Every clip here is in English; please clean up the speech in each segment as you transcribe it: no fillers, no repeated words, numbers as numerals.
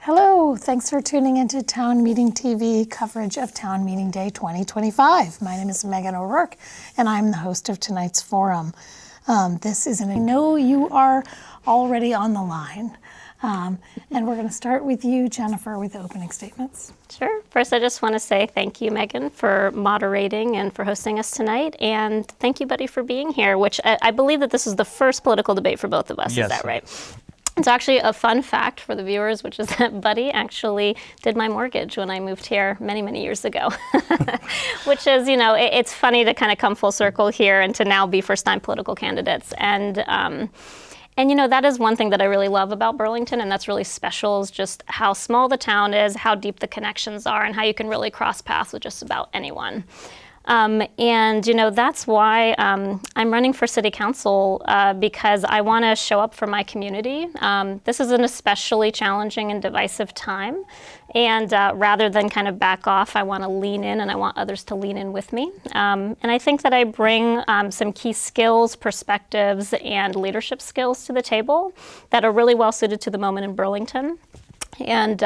Hello, thanks for tuning into Town Meeting TV coverage of Town Meeting Day 2025. My name is Megan O'Rourke, and I'm the host of tonight's forum. I know you are already on the line, and we're going to start with you, Jennifer, with opening statements. Sure. First, I just want to say thank you, Megan, for moderating and for hosting us tonight, and thank you, Buddy, for being here, which I believe that this is the first political debate for both of us. Yes. Is that right? It's actually a fun fact for the viewers, which is that Buddy actually did my mortgage when I moved here many, many years ago, which is, it's funny to kind of come full circle here and to now be first-time political candidates. And that is one thing that I really love about Burlington, and that's really special, is just how small the town is, how deep the connections are, and how you can really cross paths with just about anyone. That's why I'm running for city council, because I want to show up for my community. This is an especially challenging and divisive time. And rather than kind of back off, I want to lean in, and I want others to lean in with me. And I think that I bring some key skills, perspectives, and leadership skills to the table that are really well suited to the moment in Burlington. And,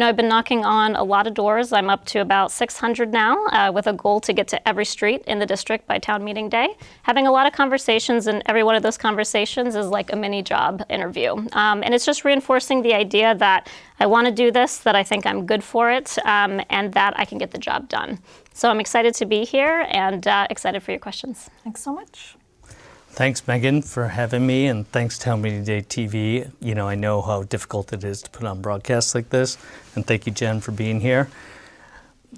I've been knocking on a lot of doors. I'm up to about 600 now, with a goal to get to every street in the district by town meeting day. Having a lot of conversations, and every one of those conversations is like a mini job interview. And it's just reinforcing the idea that I want to do this, that I think I'm good for it, and that I can get the job done. So I'm excited to be here and excited for your questions. Thanks so much. Thanks, Megan, for having me, and thanks, Town Meeting Day TV. I know how difficult it is to put on broadcasts like this, and thank you, Jen, for being here.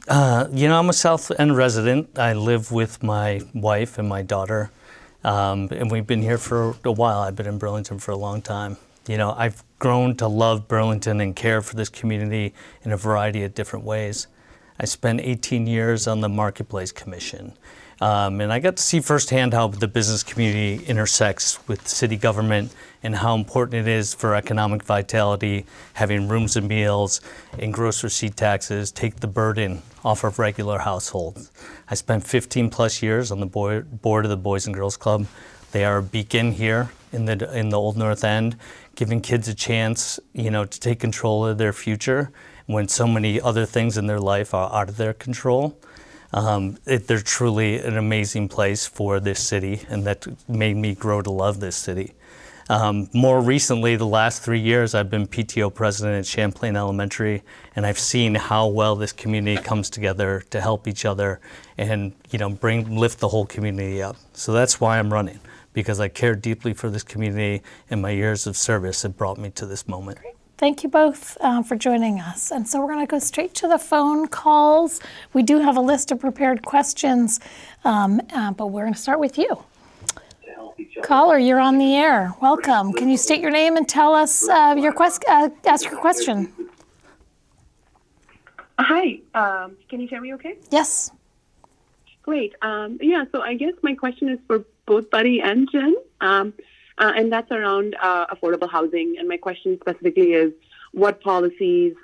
I'm a South End resident. I live with my wife and my daughter, and we've been here for a while. I've been in Burlington for a long time. I've grown to love Burlington and care for this community in a variety of different ways. I spent 18 years on the Marketplace Commission. And I got to see firsthand how the business community intersects with city government and how important it is for economic vitality, having rooms and meals and gross receipt taxes take the burden off of regular households. I spent 15 plus years on the board of the Boys and Girls Club. They are a beacon here in the Old North End, giving kids a chance, to take control of their future when so many other things in their life are out of their control. They're truly an amazing place for this city, and that made me grow to love this city. More recently, the last 3 years, I've been PTO president at Champlain Elementary, and I've seen how well this community comes together to help each other and, lift the whole community up. So that's why I'm running, because I care deeply for this community, and my years of service have brought me to this moment. Great. Thank you both for joining us. And so we're going to go straight to the phone calls. We do have a list of prepared questions, but we're going to start with you. Caller, you're on the air. Welcome. Can you state your name and tell us ask your question? Hi. Can you hear me okay? Yes. Great. So I guess my question is for both Buddy and Jen. And that's around affordable housing. And my question specifically is, what policies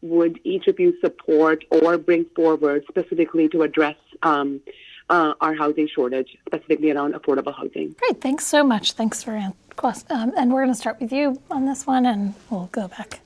would each of you support or bring forward specifically to address our housing shortage, specifically around affordable housing? Great. Thanks so much. Thanks for and we're going to start with you on this one, and we'll go back.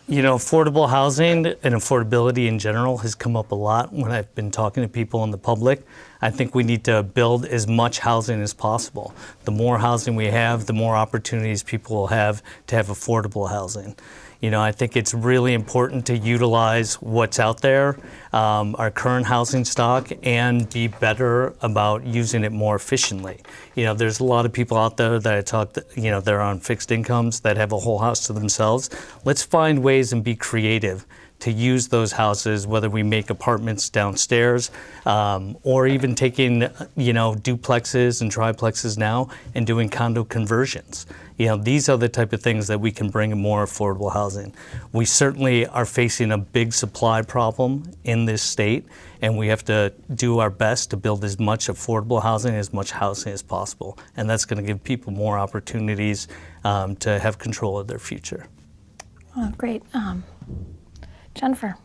Affordable housing and affordability in general has come up a lot when I've been talking to people in the public. I think we need to build as much housing as possible. The more housing we have, the more opportunities people will have to have affordable housing. I think it's really important to utilize what's out there, our current housing stock, and be better about using it more efficiently. There's a lot of people out there that I talk to, they're on fixed incomes that have a whole house to themselves. Let's find ways and be creative to use those houses, whether we make apartments downstairs or even taking, duplexes and triplexes now and doing condo conversions. These are the type of things that we can bring in more affordable housing. We certainly are facing a big supply problem in this state, and we have to do our best to build as much affordable housing, as much housing as possible. And that's going to give people more opportunities to have control of their future. Oh, great. Jennifer.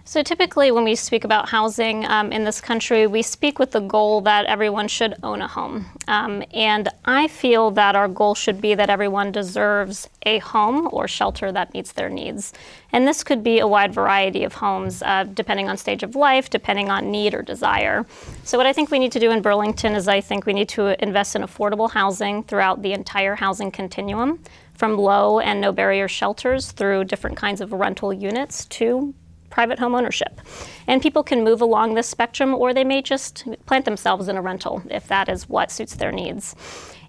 So typically when we speak about housing in this country, we speak with the goal that everyone should own a home. And I feel that our goal should be that everyone deserves a home or shelter that meets their needs. And this could be a wide variety of homes, depending on stage of life, depending on need or desire. So what I think we need to do in Burlington is I think we need to invest in affordable housing throughout the entire housing continuum, from low and no barrier shelters through different kinds of rental units to private home ownership. And people can move along this spectrum, or they may just plant themselves in a rental if that is what suits their needs.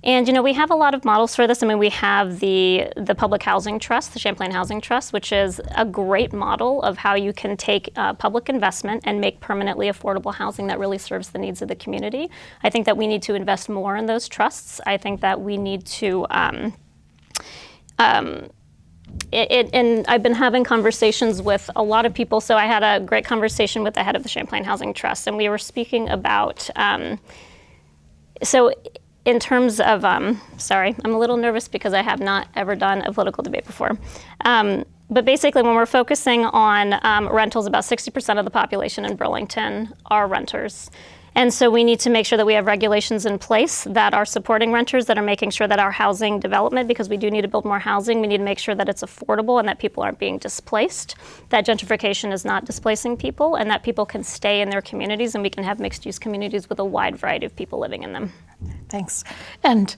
And we have a lot of models for this. I mean, we have the Public Housing Trust, the Champlain Housing Trust, which is a great model of how you can take public investment and make permanently affordable housing that really serves the needs of the community. I think that we need to invest more in those trusts. I think that we need to and I've been having conversations with a lot of people. So I had a great conversation with the head of the Champlain Housing Trust, and we were speaking about, so in terms of, sorry, I'm a little nervous because I have not ever done a political debate before. But basically, when we're focusing on rentals, about 60% of the population in Burlington are renters. And so we need to make sure that we have regulations in place that are supporting renters, that are making sure that our housing development, because we do need to build more housing, we need to make sure that it's affordable and that people aren't being displaced, that gentrification is not displacing people, and that people can stay in their communities, and we can have mixed-use communities with a wide variety of people living in them. Thanks. And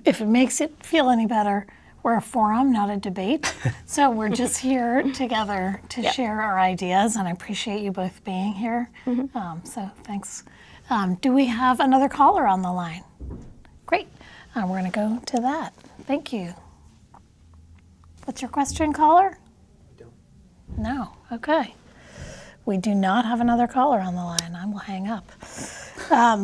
if it makes it feel any better, we're a forum, not a debate. So we're just here together to share our ideas, and I appreciate you both being here. So thanks. Do we have another caller on the line? Great. We're going to go to that. Thank you. What's your question, caller? No. Okay. We do not have another caller on the line. I will hang up.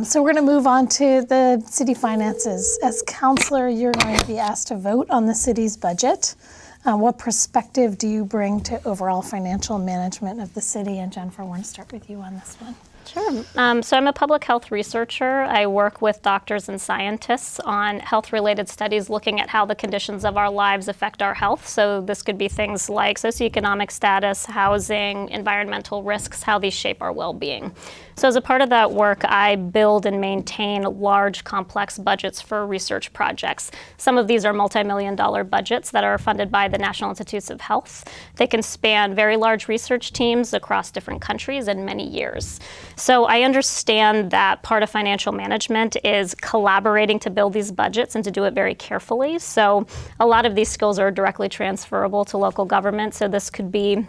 So we're going to move on to the city finances. As councillor, you're going to be asked to vote on the city's budget. What perspective do you bring to overall financial management of the city? And Jennifer, we're going to start with you on this one. Sure. So I'm a public health researcher. I work with doctors and scientists on health-related studies looking at how the conditions of our lives affect our health. So this could be things like socioeconomic status, housing, environmental risks, how these shape our well-being. So as a part of that work, I build and maintain large, complex budgets for research projects. Some of these are multi-million-dollar budgets that are funded by the National Institutes of Health. They can span very large research teams across different countries and many years. So I understand that part of financial management is collaborating to build these budgets and to do it very carefully. So a lot of these skills are directly transferable to local government. So this could be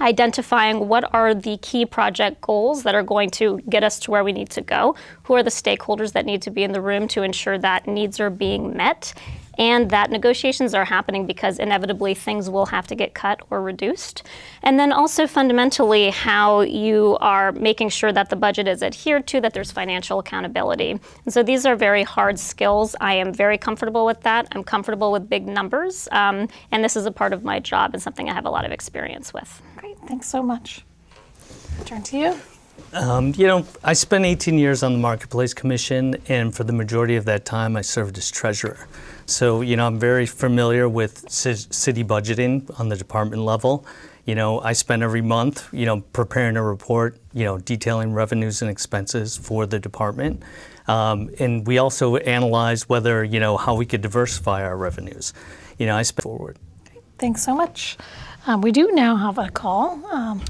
identifying what are the key project goals that are going to get us to where we need to go, who are the stakeholders that need to be in the room to ensure that needs are being met, and that negotiations are happening because inevitably things will have to get cut or reduced. And then also fundamentally how you are making sure that the budget is adhered to, that there's financial accountability. And so these are very hard skills. I am very comfortable with that. I'm comfortable with big numbers. And this is a part of my job and something I have a lot of experience with. Great, thanks so much. Turn to you. I spent 18 years on the Marketplace Commission, and for the majority of that time, I served as treasurer. So, I'm very familiar with city budgeting on the department level. I spend every month, preparing a report, detailing revenues and expenses for the department. And we also analyze whether, how we could diversify our revenues. I spend forward. Thanks so much. We do now have a call.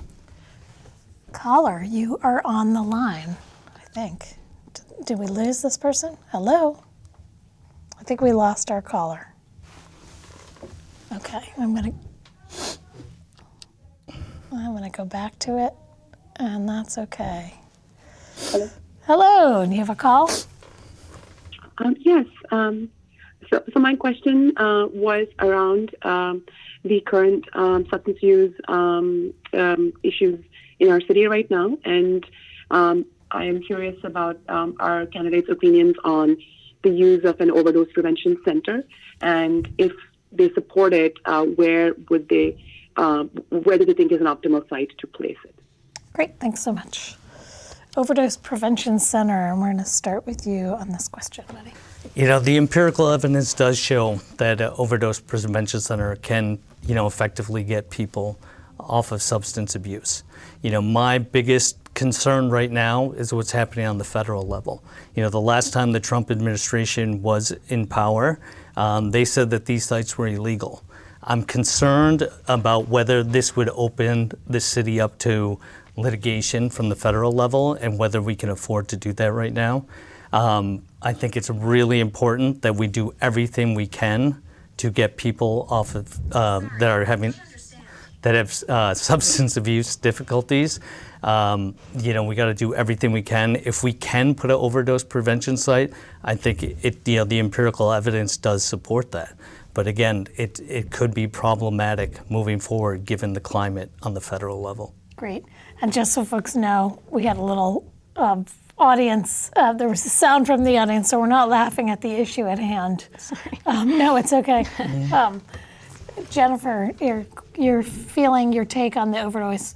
Caller, you are on the line, I think. Did we lose this person? Hello? I think we lost our caller. Okay, I'm gonna go back to it, and that's okay. Hello? Hello, do you have a call? Yes. So my question was around the current substance use issues in our city right now, and I am curious about our candidates' opinions on the use of an overdose prevention center, and if they support it, where do they think is an optimal site to place it? Great, thanks so much. Overdose Prevention Center, and we're going to start with you on this question, buddy. The empirical evidence does show that an overdose prevention center can, effectively get people off of substance abuse. My biggest concern right now is what's happening on the federal level. The last time the Trump administration was in power, they said that these sites were illegal. I'm concerned about whether this would open the city up to litigation from the federal level and whether we can afford to do that right now. I think it's really important that we do everything we can to get people off of that have substance abuse difficulties. We got to do everything we can. If we can put an overdose prevention site, I think the empirical evidence does support that. But again, it could be problematic moving forward given the climate on the federal level. Great. And just so folks know, we had a little audience. There was a sound from the audience, so we're not laughing at the issue at hand. Sorry. No, it's okay. Jennifer, your take on the overdose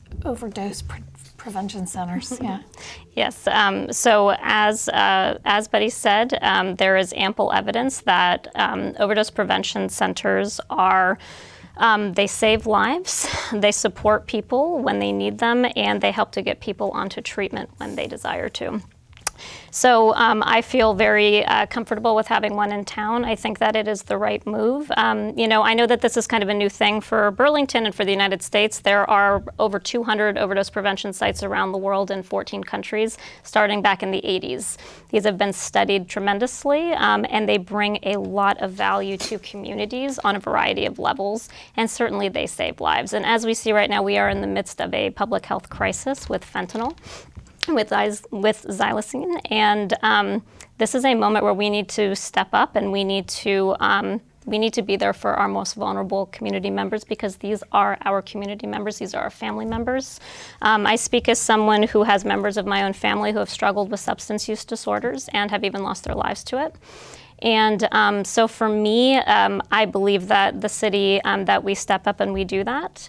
prevention centers. Yeah. Yes. So as Buddy said, there is ample evidence that overdose prevention centers are. They save lives, they support people when they need them, and they help to get people onto treatment when they desire to. So I feel very comfortable with having one in town. I think that it is the right move. I know that this is kind of a new thing for Burlington and for the United States. There are over 200 overdose prevention sites around the world in 14 countries, starting back in the 80s. These have been studied tremendously, and they bring a lot of value to communities on a variety of levels, and certainly they save lives. And as we see right now, we are in the midst of a public health crisis with fentanyl, with xylazine, and this is a moment where we need to step up and we need to be there for our most vulnerable community members, because these are our community members, these are our family members. I speak as someone who has members of my own family who have struggled with substance use disorders and have even lost their lives to it. And so for me, I believe that the city, that we step up and we do that.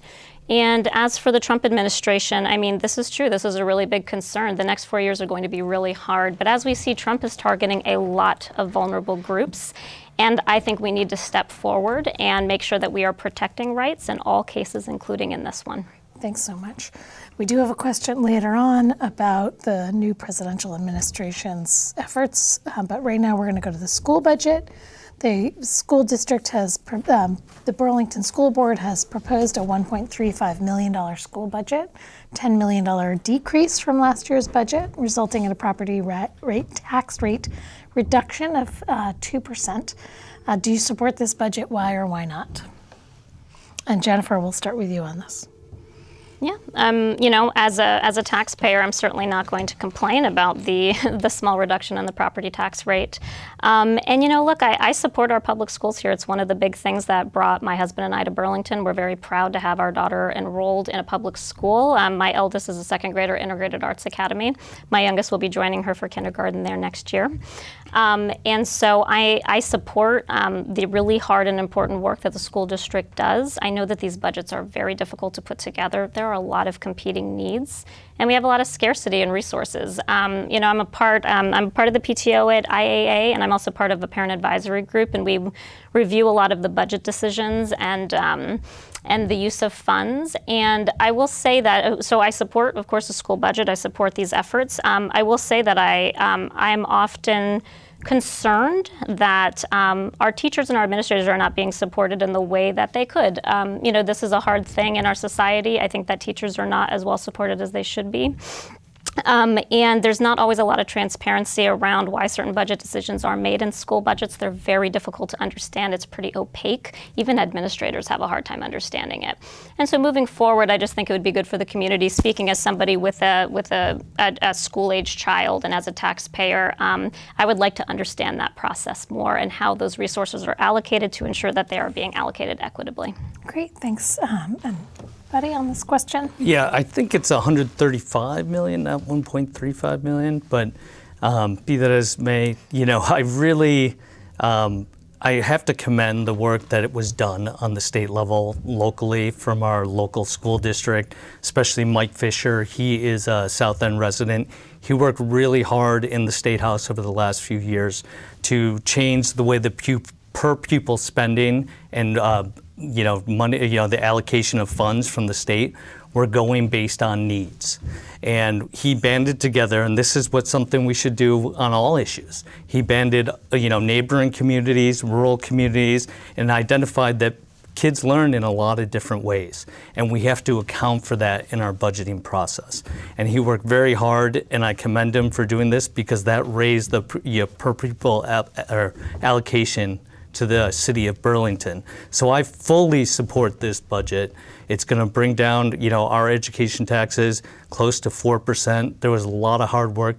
And as for the Trump administration, I mean, this is true. This is a really big concern. The next 4 years are going to be really hard. But as we see, Trump is targeting a lot of vulnerable groups. And I think we need to step forward and make sure that we are protecting rights in all cases, including in this one. Thanks so much. We do have a question later on about the new presidential administration's efforts. But right now we're going to go to the school budget. The school district the Burlington School Board has proposed a $1.35 million school budget, $10 million decrease from last year's budget, resulting in a property tax rate reduction of 2%. Do you support this budget? Why or why not? And Jennifer, we'll start with you on this. Yeah, as a taxpayer, I'm certainly not going to complain about the small reduction in the property tax rate. Look, I support our public schools here. It's one of the big things that brought my husband and I to Burlington. We're very proud to have our daughter enrolled in a public school. My eldest is a second grader, Integrated Arts Academy. My youngest will be joining her for kindergarten there next year. And so I support the really hard and important work that the school district does. I know that these budgets are very difficult to put together. There are a lot of competing needs, and we have a lot of scarcity in resources. I'm a part of the PTO at IAA, and I'm also part of a parent advisory group, and we review a lot of the budget decisions and the use of funds. And I will say that, so I support, of course, the school budget. I support these efforts. I will say that I'm often concerned that our teachers and our administrators are not being supported in the way that they could. This is a hard thing in our society. I think that teachers are not as well supported as they should be. And there's not always a lot of transparency around why certain budget decisions are made in school budgets. They're very difficult to understand. It's pretty opaque. Even administrators have a hard time understanding it. And so moving forward, I just think it would be good for the community. Speaking as somebody with a school-age child and as a taxpayer, I would like to understand that process more and how those resources are allocated to ensure that they are being allocated equitably. Great, thanks. And Buddy, on this question? Yeah, I think it's 135 million, not 1.35 million. But be that as may, I really, I have to commend the work that it was done on the state level, locally, from our local school district, especially Mike Fisher. He is a South End resident. He worked really hard in the State House over the last few years to change the way the per pupil spending and money, the allocation of funds from the state, we're going based on needs. And he banded together, and this is something we should do on all issues. He banded, neighboring communities, rural communities, and identified that kids learn in a lot of different ways, and we have to account for that in our budgeting process. And he worked very hard, and I commend him for doing this because that raised the per pupil allocation to the city of Burlington. So I fully support this budget. It's going to bring down, our education taxes close to 4%. There was a lot of hard work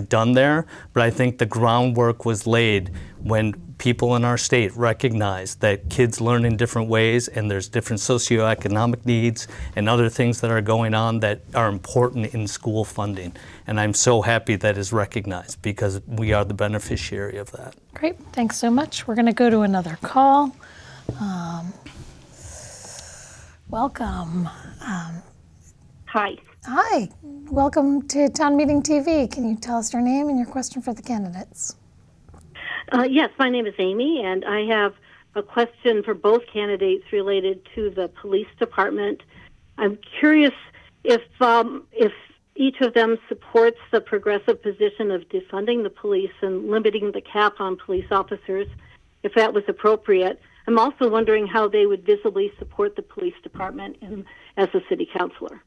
done there, but I think the groundwork was laid when people in our state recognize that kids learn in different ways and there's different socioeconomic needs and other things that are going on that are important in school funding. And I'm so happy that is recognized because we are the beneficiary of that. Great, thanks so much. We're going to go to another call. Welcome. Hi. Hi, welcome to Town Meeting TV. Can you tell us your name and your question for the candidates? Yes, my name is Amy, and I have a question for both candidates related to the police department. I'm curious if each of them supports the progressive position of defunding the police and limiting the cap on police officers, if that was appropriate. I'm also wondering how they would visibly support the police department as a city councilor.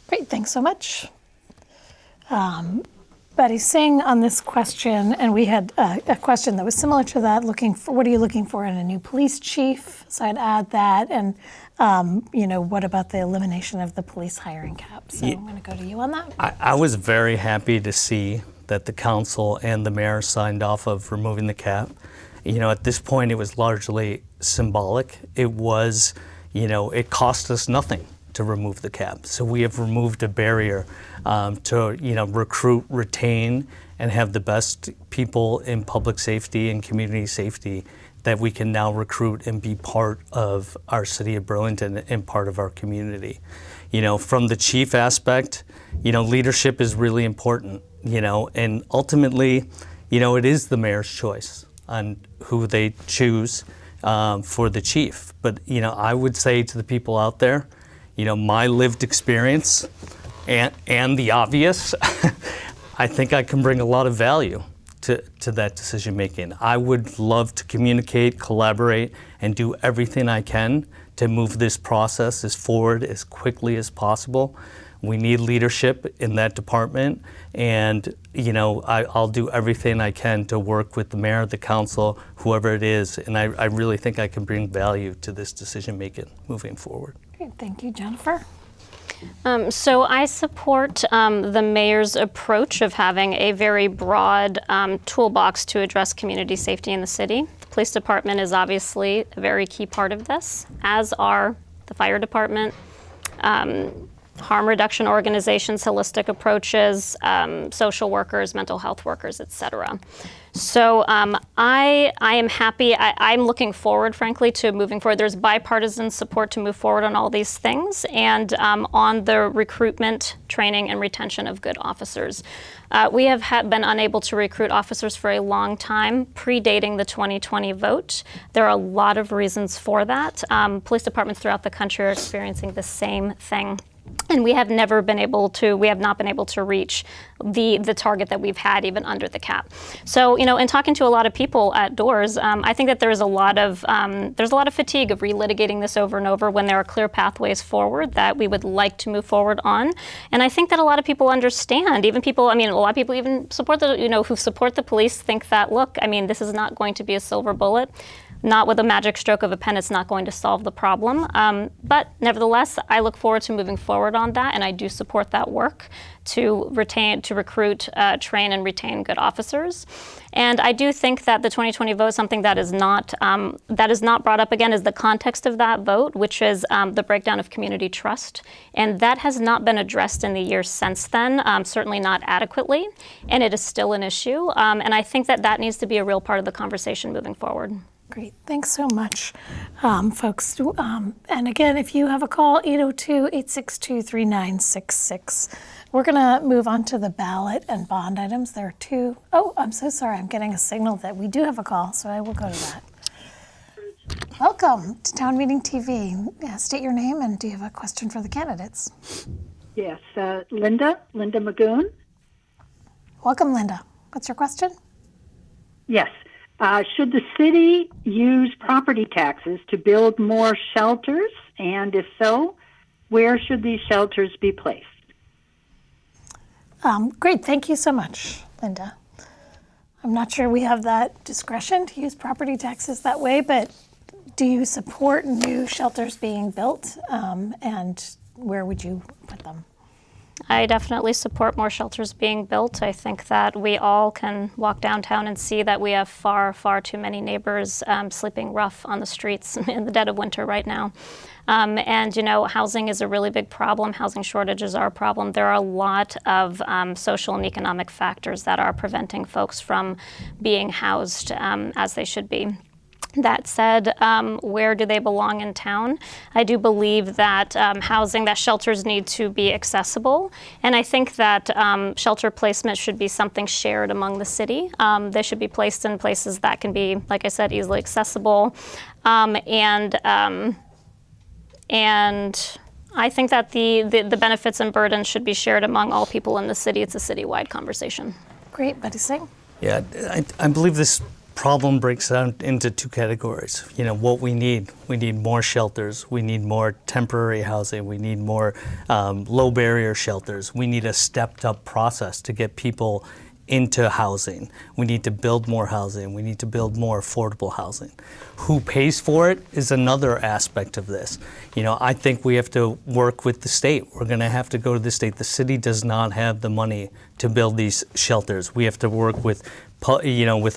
Great, thanks so much. Betty Singh on this question, and we had a question that was similar to that, what are you looking for in a new police chief? So I'd add that, and what about the elimination of the police hiring cap? So I'm going to go to you on that. I was very happy to see that the council and the mayor signed off of removing the cap. At this point, it was largely symbolic. It was, it cost us nothing to remove the cap. So we have removed a barrier to recruit, retain, and have the best people in public safety and community safety that we can now recruit and be part of our city of Burlington and part of our community. From the chief aspect, leadership is really important, and ultimately, it is the mayor's choice on who they choose for the chief. But, I would say to the people out there, my lived experience and the obvious, I think I can bring a lot of value to that decision making. I would love to communicate, collaborate, and do everything I can to move this process forward as quickly as possible. We need leadership in that department, and I'll do everything I can to work with the mayor, the council, whoever it is, and I really think I can bring value to this decision making moving forward. Great, thank you, Jennifer. So I support the mayor's approach of having a very broad toolbox to address community safety in the city. The police department is obviously a very key part of this, as are the fire department, harm reduction organizations, holistic approaches, social workers, mental health workers, et cetera. So I am happy. I'm looking forward, frankly, to moving forward. There's bipartisan support to move forward on all these things and on the recruitment, training, and retention of good officers. We have been unable to recruit officers for a long time, predating the 2020 vote. There are a lot of reasons for that. Police departments throughout the country are experiencing the same thing. And we have not been able to reach the target that we've had even under the cap. So, in talking to a lot of people at doors, I think that there's a lot of fatigue of relitigating this over and over when there are clear pathways forward that we would like to move forward on. And I think that a lot of people understand, a lot of people even support who support the police think that, look, this is not going to be a silver bullet. Not with a magic stroke of a pen, it's not going to solve the problem. But nevertheless, I look forward to moving forward on that, and I do support that work to recruit, train, and retain good officers. And I do think that the 2020 vote, something that is not brought up again, is the context of that vote, which is the breakdown of community trust. And that has not been addressed in the years since then, certainly not adequately, and it is still an issue. And I think that needs to be a real part of the conversation moving forward. Great, thanks so much, folks. And again, if you have a call, 802-862-3966. We're going to move on to the ballot and bond items. There are two. Oh, I'm so sorry. I'm getting a signal that we do have a call, so I will go to that. Welcome to Town Meeting TV. State your name and do you have a question for the candidates? Yes, Linda Magoon. Welcome, Linda. What's your question? Yes. Should the city use property taxes to build more shelters? And if so, where should these shelters be placed? Great. Thank you so much, Linda. I'm not sure we have that discretion to use property taxes that way, but do you support new shelters being built? And where would you put them? I definitely support more shelters being built. I think that we all can walk downtown and see that we have far, far too many neighbors sleeping rough on the streets in the dead of winter right now. And, housing is a really big problem. Housing shortages are a problem. There are a lot of social and economic factors that are preventing folks from being housed as they should be. That said, where do they belong in town? I do believe that that shelters need to be accessible. And I think that shelter placement should be something shared among the city. They should be placed in places that can be, like I said, easily accessible. And I think that the benefits and burdens should be shared among all people in the city. It's a citywide conversation. Great. Buddy Singh? Yeah, I believe this problem breaks down into two categories. What we need more shelters, we need more temporary housing, we need more low barrier shelters, we need a stepped up process to get people into housing. We need to build more housing, we need to build more affordable housing. Who pays for it is another aspect of this. I think we have to work with the state. We're gonna have to go to the state. The city does not have the money to build these shelters. We have to work with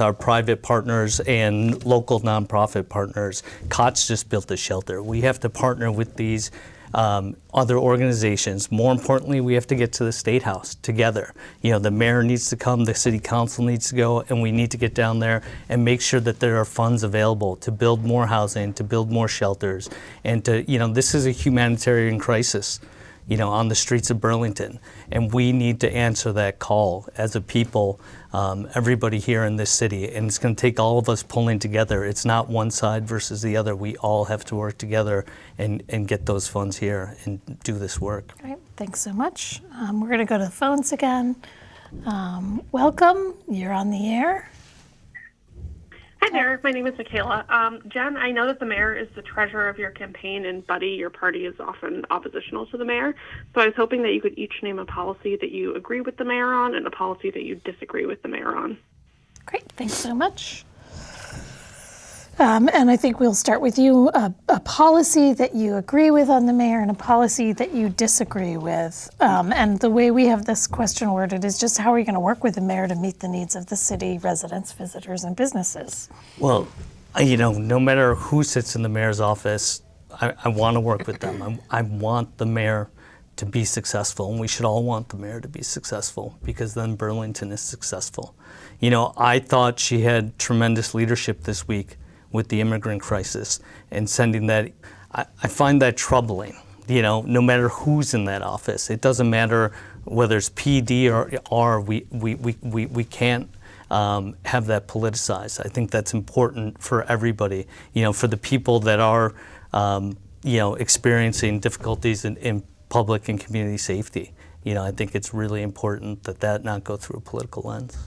our private partners and local nonprofit partners. COTS just built a shelter. We have to partner with these other organizations. More importantly, we have to get to the State House together. The mayor needs to come, the city council needs to go, and we need to get down there and make sure that there are funds available to build more housing, to build more shelters, and to, this is a humanitarian crisis, on the streets of Burlington. And we need to answer that call as a people, everybody here in this city. And it's going to take all of us pulling together. It's not one side versus the other. We all have to work together and get those funds here and do this work. All right. Thanks so much. We're going to go to the phones again. Welcome. You're on the air. Hi there, my name is Michaela. Jen, I know that the mayor is the treasurer of your campaign, and Buddy, your party is often oppositional to the mayor. So I was hoping that you could each name a policy that you agree with the mayor on and a policy that you disagree with the mayor on. Great, thanks so much. And I think we'll start with you, a policy that you agree with on the mayor and a policy that you disagree with. And the way we have this question worded is just how are you going to work with the mayor to meet the needs of the city, residents, visitors, and businesses? Well, no matter who sits in the mayor's office, I want to work with them. I want the mayor to be successful, and we should all want the mayor to be successful because then Burlington is successful. I thought she had tremendous leadership this week with the immigrant crisis and sending that. I find that troubling, no matter who's in that office. It doesn't matter whether it's PD or R, we can't have that politicized. I think that's important for everybody, for the people that are, experiencing difficulties in public and community safety. I think it's really important that not go through a political lens.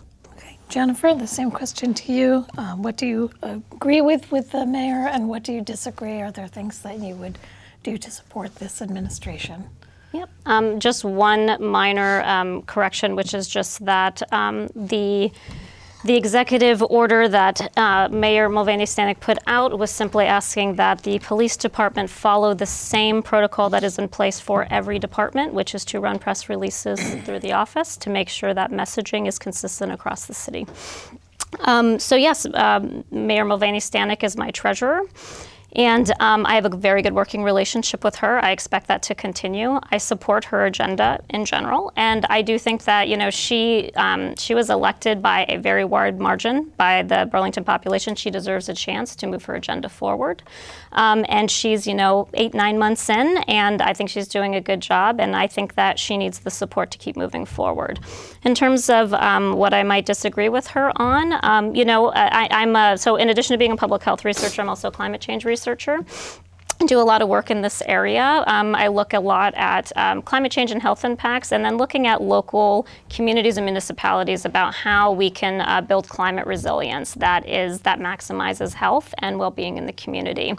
Jennifer, the same question to you. What do you agree with the mayor and what do you disagree? Are there things that you would do to support this administration? Yep. Just one minor correction, which is just that the executive order that Mayor Mulvaney Stanek put out was simply asking that the police department follow the same protocol that is in place for every department, which is to run press releases through the office to make sure that messaging is consistent across the city. So yes, Mayor Mulvaney Stanek is my treasurer. And I have a very good working relationship with her. I expect that to continue. I support her agenda in general. And I do think that, she was elected by a very wide margin by the Burlington population. She deserves a chance to move her agenda forward. And she's, 8-9 months in, and I think she's doing a good job. And I think that she needs the support to keep moving forward. In terms of what I might disagree with her on, so in addition to being a public health researcher, I'm also a climate change researcher. researcher. Do a lot of work in this area. I look a lot at climate change and health impacts, and then looking at local communities and municipalities about how we can build climate resilience that maximizes health and well-being in the community.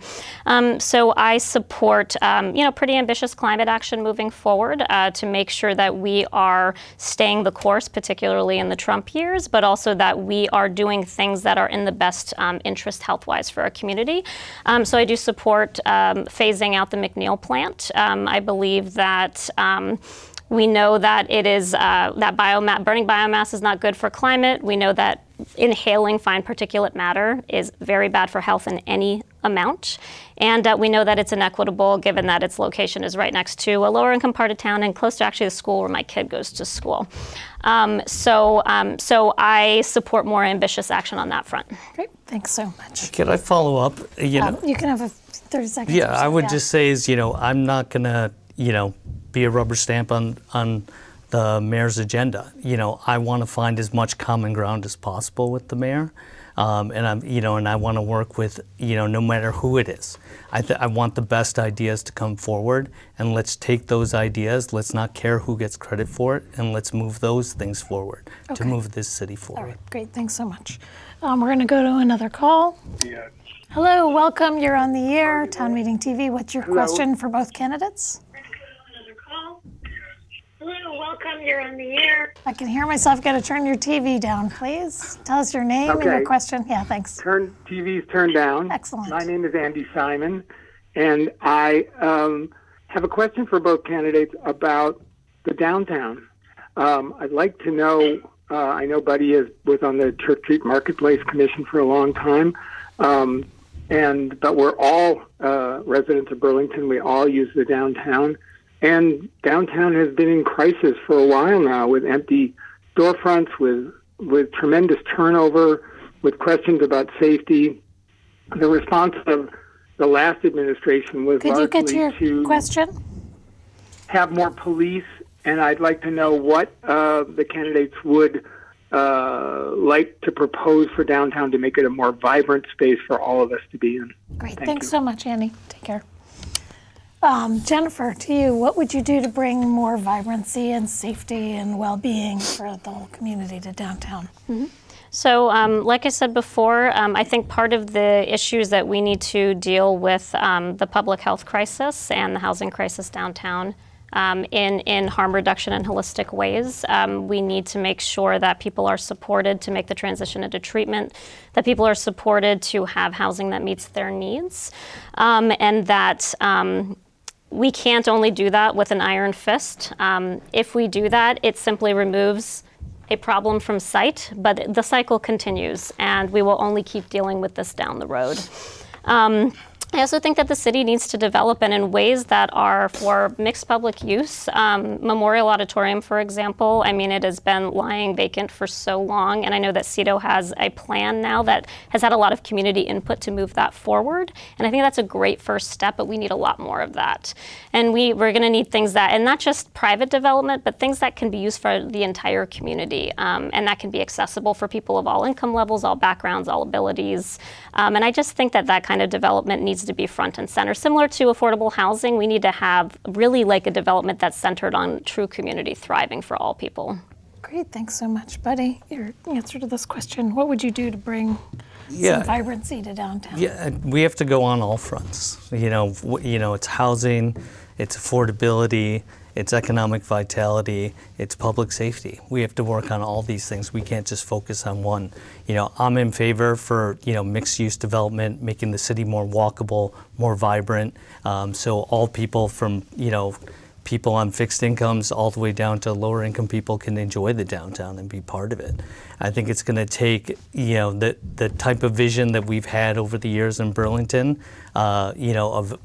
So I support pretty ambitious climate action moving forward to make sure that we are staying the course, particularly in the Trump years, but also that we are doing things that are in the best interest health-wise for our community. So I do support phasing out the McNeil plant. I believe that we know that it is that burning biomass is not good for climate. We know that inhaling fine particulate matter is very bad for health in any amount. And we know that it's inequitable given that its location is right next to a lower income part of town and close to actually the school where my kid goes to school. So I support more ambitious action on that front. Great, thanks so much. Could I follow up? You can have a 30 seconds. Yeah, I would just say is, I'm not going to, be a rubber stamp on the mayor's agenda. I want to find as much common ground as possible with the mayor. And I want to work with, no matter who it is. I want the best ideas to come forward, and let's take those ideas. Let's not care who gets credit for it, and let's move those things forward to move this city forward. All right, great, thanks so much. We're going to go to another call. Hello, welcome. You're on the air, Town Meeting TV. What's your question for both candidates? Hello, welcome. You're on the air. I can hear myself. Got to turn your TV down, please. Tell us your name and your question. Yeah, thanks. TV's turned down. Excellent. My name is Andy Simon, and I have a question for both candidates about the downtown. I'd like to know, I know Buddy was on the Church Street Marketplace Commission for a long time, but we're all residents of Burlington. We all use the downtown. And downtown has been in crisis for a while now, with empty storefronts, with tremendous turnover, with questions about safety. The response of the last administration was Could you get to your question? Have more police, and I'd like to know what the candidates would like to propose for downtown to make it a more vibrant space for all of us to be in. Great. Thanks so much, Andy. Take care. Jennifer, to you, what would you do to bring more vibrancy and safety and well-being for the whole community to downtown? Mm-hmm. So like I said before, I think part of the issues that we need to deal with the public health crisis and the housing crisis downtown in harm reduction and holistic ways. We need to make sure that people are supported to make the transition into treatment, that people are supported to have housing that meets their needs, and that we can't only do that with an iron fist. If we do that, it simply removes a problem from sight, but the cycle continues, and we will only keep dealing with this down the road. I also think that the city needs to develop, and in ways that are for mixed public use. Memorial Auditorium, for example, I mean, it has been lying vacant for so long, and I know that CEDO has a plan now that has had a lot of community input to move that forward, and I think that's a great first step, but we need a lot more of that. And we're going to need things that, and not just private development, but things that can be used for the entire community, and that can be accessible for people of all income levels, all backgrounds, all abilities, and I just think that that kind of development needs to be front and center. Similar to affordable housing, we need to have really like a development that's centered on true community thriving for all people. Great, thanks so much. Buddy, your answer to this question, what would you do to bring some vibrancy to downtown? Yeah, we have to go on all fronts. It's housing, it's affordability, it's economic vitality, it's public safety. We have to work on all these things. We can't just focus on one. I'm in favor for, mixed use development, making the city more walkable, more vibrant. So all people from, people on fixed incomes all the way down to lower income people can enjoy the downtown and be part of it. I think it's going to take, the type of vision that we've had over the years in Burlington, of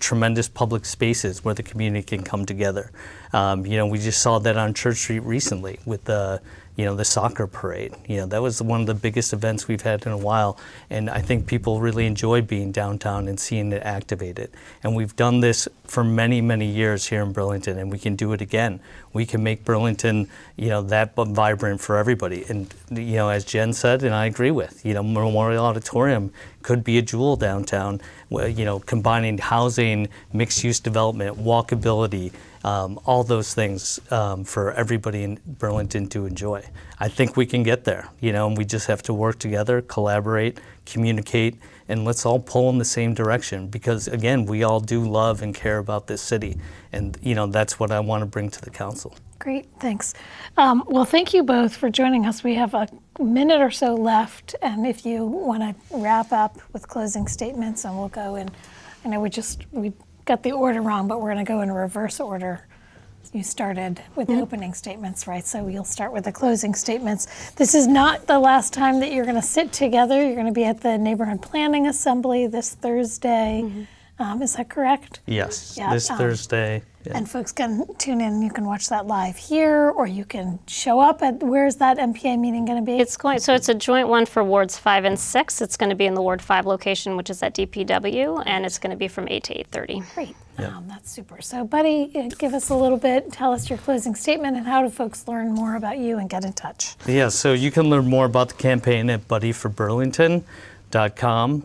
tremendous public spaces where the community can come together. We just saw that on Church Street recently with the soccer parade. That was one of the biggest events we've had in a while. And I think people really enjoy being downtown and seeing it activated. And we've done this, for many, many years here in Burlington, and we can do it again. We can make Burlington, that vibrant for everybody. And, as Jen said, and I agree with, Memorial Auditorium could be a jewel downtown, combining housing, mixed-use development, walkability, all those things for everybody in Burlington to enjoy. I think we can get there, and we just have to work together, collaborate, communicate, and let's all pull in the same direction, because again, we all do love and care about this city, and that's what I want to bring to the council. Great, thanks. Well, thank you both for joining us. We have a minute or so left, and if you want to wrap up with closing statements, and we'll go in. I know we got the order wrong, but we're going to go in reverse order. You started with the opening statements, right? So you'll start with the closing statements. This is not the last time that you're going to sit together. You're going to be at the Neighborhood Planning Assembly this Thursday. Is that correct? Yes, Yeah, this Thursday. Yeah. And folks can tune in. You can watch that live here, or you can show up at, where's that MPA meeting going to be? It's a joint one for wards 5 and 6. It's going to be in the Ward 5 location, which is at DPW, and it's going to be from 8 to 8:30. Great. Yeah. That's super. So, Buddy, give us a little bit. Tell us your closing statement, and how do folks learn more about you and get in touch? Yeah, so you can learn more about the campaign at buddyforburlington.com.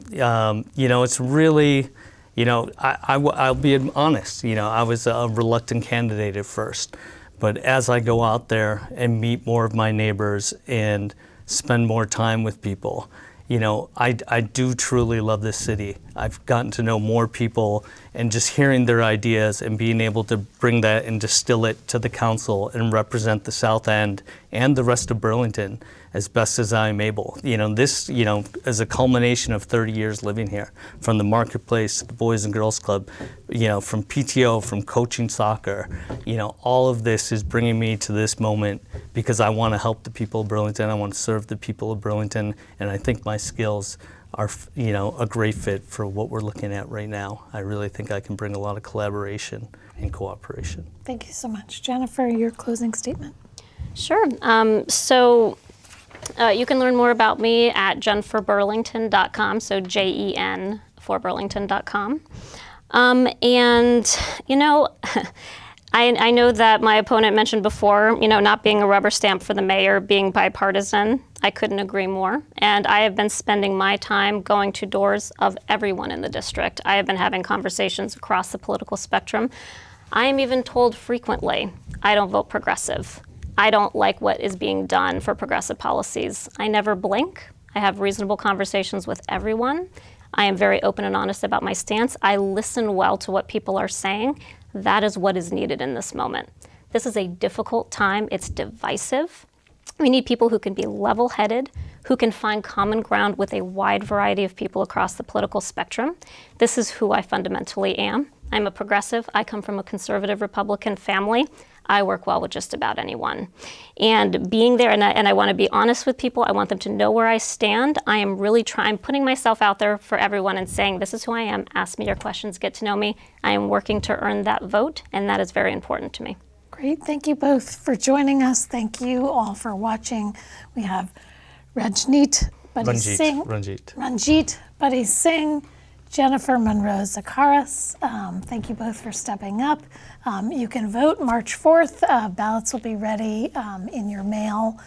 It's really, I'll be honest, I was a reluctant candidate at first. But as I go out there and meet more of my neighbors and spend more time with people, I do truly love this city. I've gotten to know more people, and just hearing their ideas and being able to bring that and distill it to the council and represent the South End and the rest of Burlington as best as I'm able. This, is a culmination of 30 years living here, from the marketplace to the Boys and Girls Club, from PTO, from coaching soccer. All of this is bringing me to this moment because I want to help the people of Burlington. I want to serve the people of Burlington, and I think my skills are, a great fit for what we're looking at right now. I really think I can bring a lot of collaboration and cooperation. Thank you so much. Jennifer, your closing statement. Sure. You can learn more about me at jenforburlington.com, so JEN for Burlington.com. I know that my opponent mentioned before, not being a rubber stamp for the mayor, being bipartisan. I couldn't agree more. And I have been spending my time going to doors of everyone in the district. I have been having conversations across the political spectrum. I am even told frequently, I don't vote progressive. I don't like what is being done for progressive policies. I never blink. I have reasonable conversations with everyone. I am very open and honest about my stance. I listen well to what people are saying. That is what is needed in this moment. This is a difficult time. It's divisive. We need people who can be level-headed, who can find common ground with a wide variety of people across the political spectrum. This is who I fundamentally am. I'm a progressive. I come from a conservative Republican family. I work well with just about anyone. And being there, and I want to be honest with people, I want them to know where I stand. I am really putting myself out there for everyone and saying, this is who I am, ask me your questions, get to know me. I am working to earn that vote, and that is very important to me. Great, thank you both for joining us. Thank you all for watching. We have Ranjit, Buddy Singh, Ranjit, Buddy Singh, Jennifer Monroe Zakaras. Thank you both for stepping up. You can vote March 4th. Ballots will be ready in your mail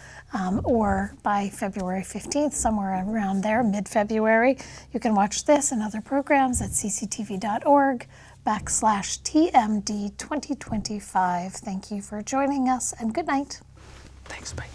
or by February 15th, somewhere around there, mid-February. You can watch this and other programs at cctv.org/TMD2025. Thank you for joining us, and good night. Thanks, Mike.